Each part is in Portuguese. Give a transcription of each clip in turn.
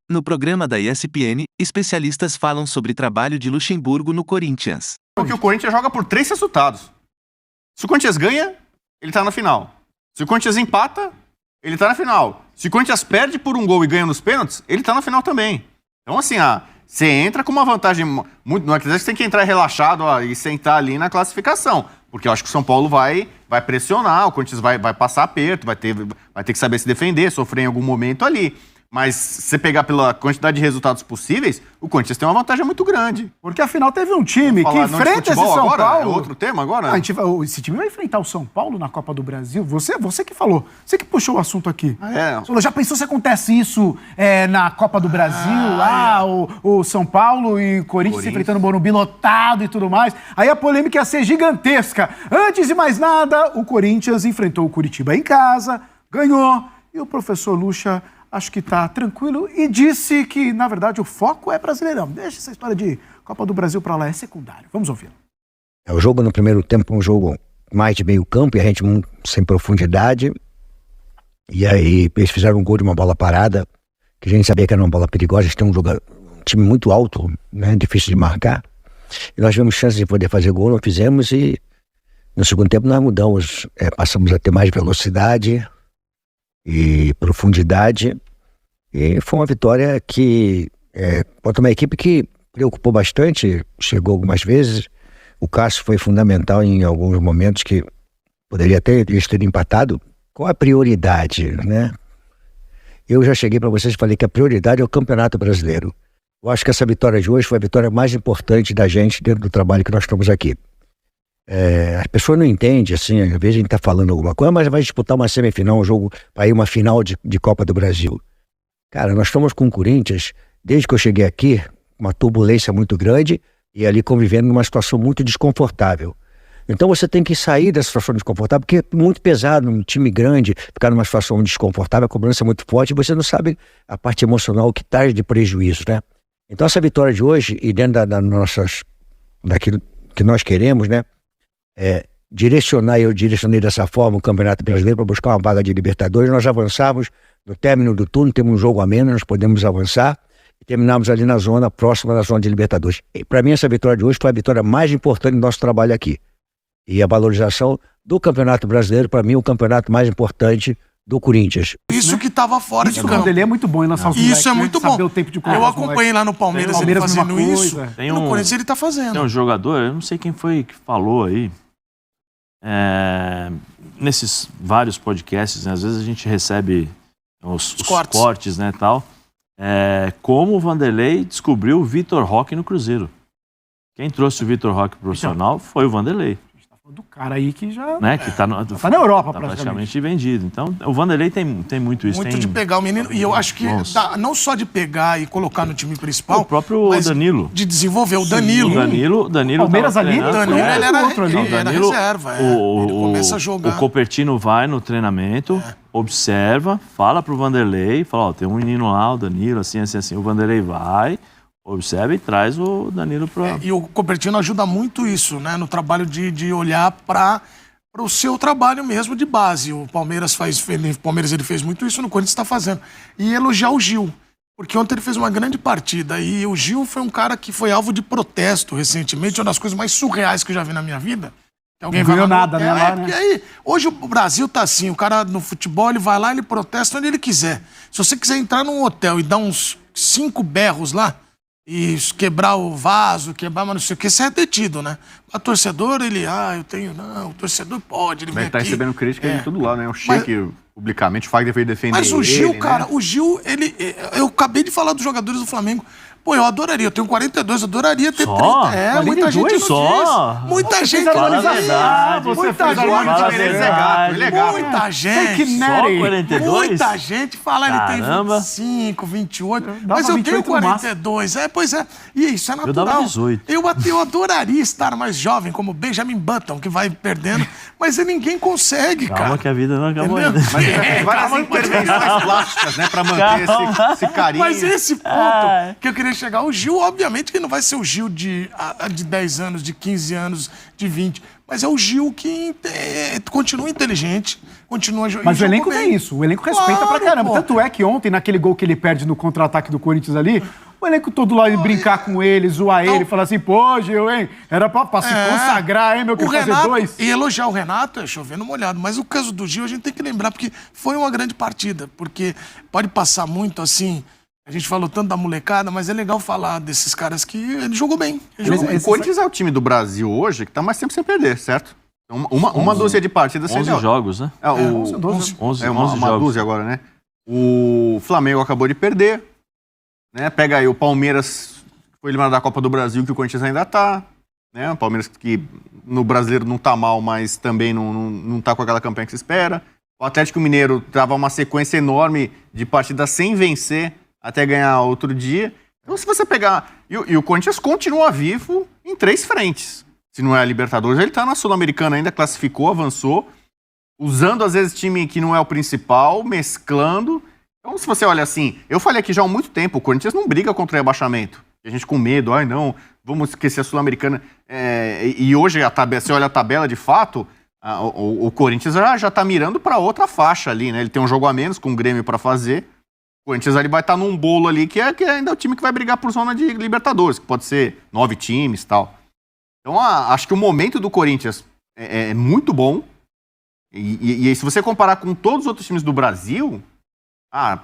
No programa da ESPN, especialistas falam sobre trabalho de Luxemburgo no Corinthians. Porque o Corinthians joga por 3 resultados. Se o Corinthians ganha, ele tá na final. Se o Corinthians empata, ele tá na final. Se o Corinthians perde por um gol e ganha nos pênaltis, ele tá na final também. Então, assim, você entra com uma vantagem muito... Não é que você tem que entrar relaxado e sentar ali na classificação. Porque eu acho que o São Paulo vai pressionar, o Corinthians vai passar aperto, vai ter que saber se defender, sofrer em algum momento ali. Mas se você pegar pela quantidade de resultados possíveis, o Corinthians tem uma vantagem muito grande. Porque afinal teve um time que enfrenta esse São agora? Paulo. É outro tema agora? Esse time vai enfrentar o São Paulo na Copa do Brasil. Você que falou, você que puxou o assunto aqui. Já pensou se acontece isso na Copa do Brasil? O São Paulo e o Corinthians se enfrentando o Morumbi lotado e tudo mais. Aí a polêmica ia ser gigantesca. Antes de mais nada, o Corinthians enfrentou o Curitiba em casa, ganhou. E o professor Lucha... acho que está tranquilo e disse que, na verdade, o foco é Brasileirão. Deixa essa história de Copa do Brasil para lá, é secundário. Vamos ouvir. O jogo no primeiro tempo é um jogo mais de meio campo e a gente sem profundidade. E aí eles fizeram um gol de uma bola parada, que a gente sabia que era uma bola perigosa. A gente tem um time muito alto, né, difícil de marcar. E nós tivemos chance de poder fazer gol, não fizemos. E no segundo tempo nós mudamos, passamos a ter mais velocidade e profundidade, e foi uma vitória que contra uma equipe que preocupou bastante, chegou algumas vezes. O Cássio foi fundamental em alguns momentos que poderia até eles terem empatado. Qual a prioridade, né? Eu já cheguei para vocês e falei que a prioridade é o Campeonato Brasileiro. Eu acho que essa vitória de hoje foi a vitória mais importante da gente dentro do trabalho que nós estamos aqui. As pessoas não entendem, assim, às vezes a gente está falando alguma coisa, mas vai disputar uma semifinal, um jogo para ir uma final de Copa do Brasil. Cara, nós estamos com o Corinthians, desde que eu cheguei aqui, uma turbulência muito grande e ali convivendo numa situação muito desconfortável. Então você tem que sair dessa situação desconfortável, porque é muito pesado, um time grande, ficar numa situação desconfortável, a cobrança é muito forte e você não sabe a parte emocional, o que traz de prejuízo, né? Então essa vitória de hoje, e dentro daquilo que nós queremos, né? Eu direcionei dessa forma o Campeonato Brasileiro para buscar uma vaga de Libertadores. Nós avançamos no término do turno, temos um jogo a menos, nós podemos avançar e terminamos ali na zona, próxima da zona de Libertadores. Para mim essa vitória de hoje foi a vitória mais importante do nosso trabalho aqui. E a valorização do Campeonato Brasileiro, para mim, o campeonato mais importante do Corinthians. Isso que estava fora de campo. Ele é muito bom em lançar os moleques, isso é muito bom. O tempo de eu acompanhei lá no Palmeiras ele fazendo isso. E no Corinthians ele está fazendo. Tem um jogador, eu não sei quem foi que falou aí, nesses vários podcasts, né, às vezes a gente recebe os cortes, né, tal, como o Vanderlei descobriu o Vitor Roque no Cruzeiro. Quem trouxe o Vitor Roque profissional foi o Vanderlei. Do cara aí que já... Né, que tá na Europa, praticamente vendido. Então, o Vanderlei tem muito isso. Muito de pegar o menino. E eu acho que não só de pegar e colocar no time principal... O próprio Danilo. De desenvolver. O Danilo. O Danilo Palmeiras ali? O Danilo, ele era reserva. Ele começa a jogar. O Copertino vai no treinamento, observa, fala pro Vanderlei, fala, tem um menino lá, o Danilo, assim. O Vanderlei vai... Observa e traz o Danilo para... E o Copertino ajuda muito isso, né? No trabalho de olhar para o seu trabalho mesmo de base. O Palmeiras ele fez muito isso, no Corinthians está fazendo. E elogiar o Gil, porque ontem ele fez uma grande partida. E o Gil foi um cara que foi alvo de protesto recentemente, uma das coisas mais surreais que eu já vi na minha vida. Alguém não ganhou nada, né? Porque aí, hoje o Brasil tá assim, o cara no futebol, ele vai lá, ele protesta onde ele quiser. Se você quiser entrar num hotel e dar uns 5 berros lá, e quebrar o vaso, mas não sei o que, você é detido, né? O torcedor, o torcedor pode, ele vem aqui. Tá recebendo crítica de tudo lá, né? O Sheik, publicamente, o Fagner veio defender ele. Mas o Gil, cara, o Gil, eu acabei de falar dos jogadores do Flamengo. Pô, eu adoraria, eu tenho 42, eu adoraria ter 30. Muita gente não diz. Muita gente fala a verdade. Muita gente. Muita gente fala, ele tem 25, 28. Mas eu tenho 42. Pois é. E isso é natural. Eu dava 18. Eu adoraria estar mais jovem, como Benjamin Button, que vai perdendo. Mas ninguém consegue, cara. Calma que a vida não acabou ainda. Mas tem várias intervenções plásticas, né, pra manter esse carinho. Mas esse ponto que eu queria chegar, o Gil, obviamente, que não vai ser o Gil de 10 anos, de 15 anos, de 20. Mas é o Gil que continua inteligente, continua jogando. Mas o elenco é isso, o elenco respeita pra caramba. Pô. Tanto é que ontem, naquele gol que ele perde no contra-ataque do Corinthians ali, o elenco todo lá brincar com ele, zoar ele, falar assim, pô, Gil, hein? Era pra se consagrar, hein, meu, que fazer Renato, 2. E elogiar o Renato é chovendo molhado. Mas o caso do Gil a gente tem que lembrar, porque foi uma grande partida. Porque pode passar muito assim. A gente falou tanto da molecada, mas é legal falar desses caras que ele jogou bem. O Corinthians é o time do Brasil hoje que tá mais tempo sem perder, certo? Uma dúzia de partidas. 11 jogos, né? 11 jogos. Uma dúzia agora, né? O Flamengo acabou de perder. Né? Pega aí o Palmeiras, foi eliminado da Copa do Brasil, que o Corinthians ainda tá. Né? O Palmeiras que no brasileiro não tá mal, mas também não tá com aquela campanha que se espera. O Atlético Mineiro tava uma sequência enorme de partidas sem vencer até ganhar outro dia. Então, se você pegar... E o Corinthians continua vivo em 3 frentes. Se não é a Libertadores, ele tá na Sul-Americana ainda, classificou, avançou, usando às vezes time que não é o principal, mesclando. Então, se você olha assim, eu falei aqui já há muito tempo, o Corinthians não briga contra o rebaixamento. A gente com medo, não, vamos esquecer a Sul-Americana. E hoje, você olha a tabela de fato, o Corinthians já tá mirando para outra faixa ali, né? Ele tem um jogo a menos com o Grêmio para fazer. O Corinthians ali vai estar num bolo ali que ainda é o time que vai brigar por zona de Libertadores, que pode ser 9 times e tal. Então, acho que o momento do Corinthians é muito bom. E se você comparar com todos os outros times do Brasil...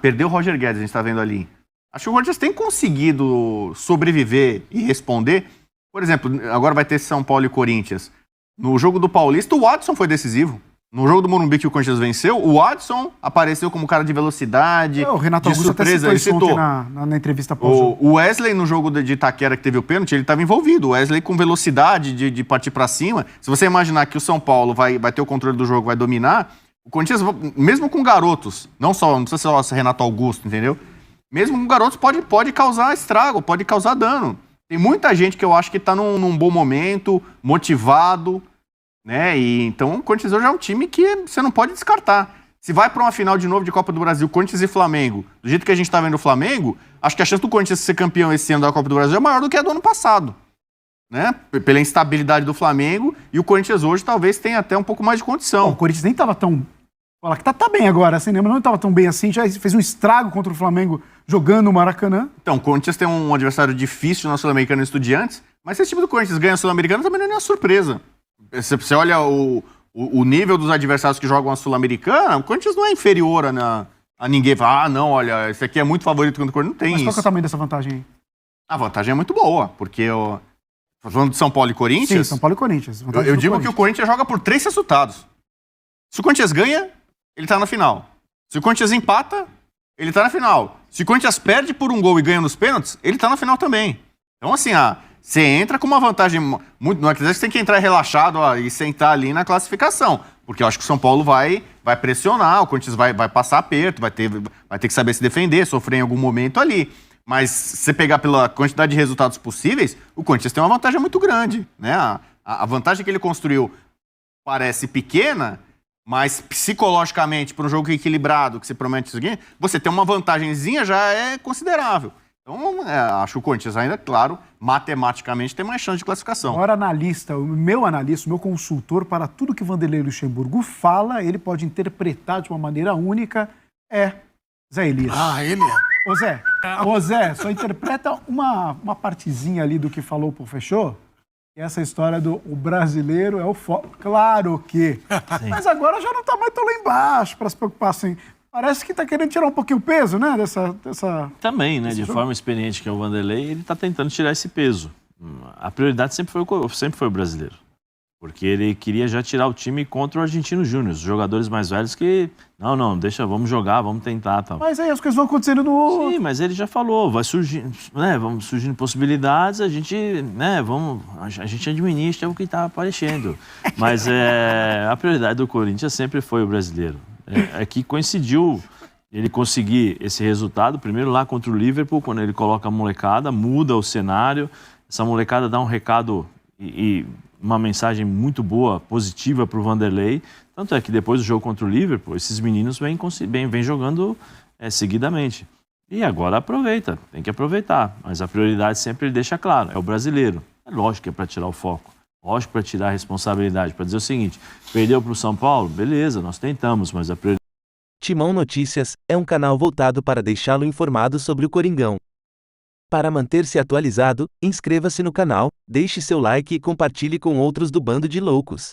perdeu o Roger Guedes, a gente tá vendo ali. Acho que o Corinthians tem conseguido sobreviver e responder. Por exemplo, agora vai ter São Paulo e Corinthians. No jogo do Paulista, o Adson foi decisivo. No jogo do Morumbi que o Corinthians venceu, o Adson apareceu como cara de velocidade, o Renato de Augusto surpresa. até citou isso ontem na entrevista pós-jogo. O Wesley, no jogo de Itaquera, que teve o pênalti, ele estava envolvido. O Wesley com velocidade de partir para cima. Se você imaginar que o São Paulo vai ter o controle do jogo, vai dominar, o Corinthians, mesmo com garotos, não precisa ser só Renato Augusto, entendeu? Mesmo com garotos pode causar estrago, pode causar dano. Tem muita gente que eu acho que está num bom momento, motivado, né? E então o Corinthians hoje é um time que você não pode descartar. Se vai para uma final de novo de Copa do Brasil, Corinthians e Flamengo, do jeito que a gente está vendo o Flamengo, acho que a chance do Corinthians ser campeão esse ano da Copa do Brasil é maior do que a do ano passado. Né? Pela instabilidade do Flamengo, e o Corinthians hoje talvez tenha até um pouco mais de condição. O Corinthians nem estava tão... Fala que tá bem agora, assim, né? Mas não estava tão bem assim, já fez um estrago contra o Flamengo jogando no Maracanã. Então, o Corinthians tem um adversário difícil na Sul-Americana, Estudiantes, mas se esse time do Corinthians ganha a Sul-Americana também não é nenhuma surpresa. Você olha o nível dos adversários que jogam a Sul-Americana, o Corinthians não é inferior a ninguém. Fala, não, olha, esse aqui é muito favorito contra o Corinthians. Não tem isso. Mas qual que é o tamanho dessa vantagem aí? A vantagem é muito boa, porque... Falando de São Paulo e Corinthians... Sim, São Paulo e Corinthians. Eu digo que o Corinthians joga por 3 resultados. Se o Corinthians ganha, ele tá na final. Se o Corinthians empata, ele tá na final. Se o Corinthians perde por um gol e ganha nos pênaltis, ele tá na final também. Então, assim, você entra com uma vantagem muito... Não é que você tem que entrar relaxado e sentar ali na classificação. Porque eu acho que o São Paulo vai pressionar, o Corinthians vai passar aperto, vai ter que saber se defender, sofrer em algum momento ali. Mas se você pegar pela quantidade de resultados possíveis, o Corinthians tem uma vantagem muito grande. Né? A vantagem que ele construiu parece pequena, mas psicologicamente, para um jogo equilibrado, que se promete isso aqui, você ter uma vantagenzinha já é considerável. Então, acho que o Corinthians ainda, claro, matematicamente tem mais chance de classificação. O maior analista, o meu consultor para tudo que Vanderlei Luxemburgo fala, ele pode interpretar de uma maneira única, Zé Elias. Ele é. Ô Zé, só interpreta uma partezinha ali do que falou, fechou? E essa história do o brasileiro é o foco. Claro que. Sim. Mas agora já não tá mais tão lá embaixo para se preocupar assim. Parece que tá querendo tirar um pouquinho o peso, né? Dessa Também, né? De forma experiente que é o Vanderlei, ele tá tentando tirar esse peso. A prioridade sempre foi o brasileiro. Porque ele queria já tirar o time contra o Argentino Júnior, os jogadores mais velhos que... Não, deixa, vamos jogar, vamos tentar. Tal. Mas aí as coisas vão acontecendo no... Sim, mas ele já falou, vai surgindo, né, vamos surgindo possibilidades, a gente administra o que está aparecendo. Mas a prioridade do Corinthians sempre foi o brasileiro. É que coincidiu ele conseguir esse resultado, primeiro lá contra o Liverpool, quando ele coloca a molecada, muda o cenário, essa molecada dá um recado e uma mensagem muito boa, positiva para o Vanderlei. Tanto é que depois do jogo contra o Liverpool, esses meninos vêm jogando seguidamente. E agora tem que aproveitar. Mas a prioridade sempre ele deixa claro, é o brasileiro. É lógico que é para tirar o foco. Lógico, para tirar a responsabilidade, para dizer o seguinte: perdeu para o São Paulo? Beleza, nós tentamos, mas a prioridade. Timão Notícias é um canal voltado para deixá-lo informado sobre o Coringão. Para manter-se atualizado, inscreva-se no canal, deixe seu like e compartilhe com outros do Bando de Loucos.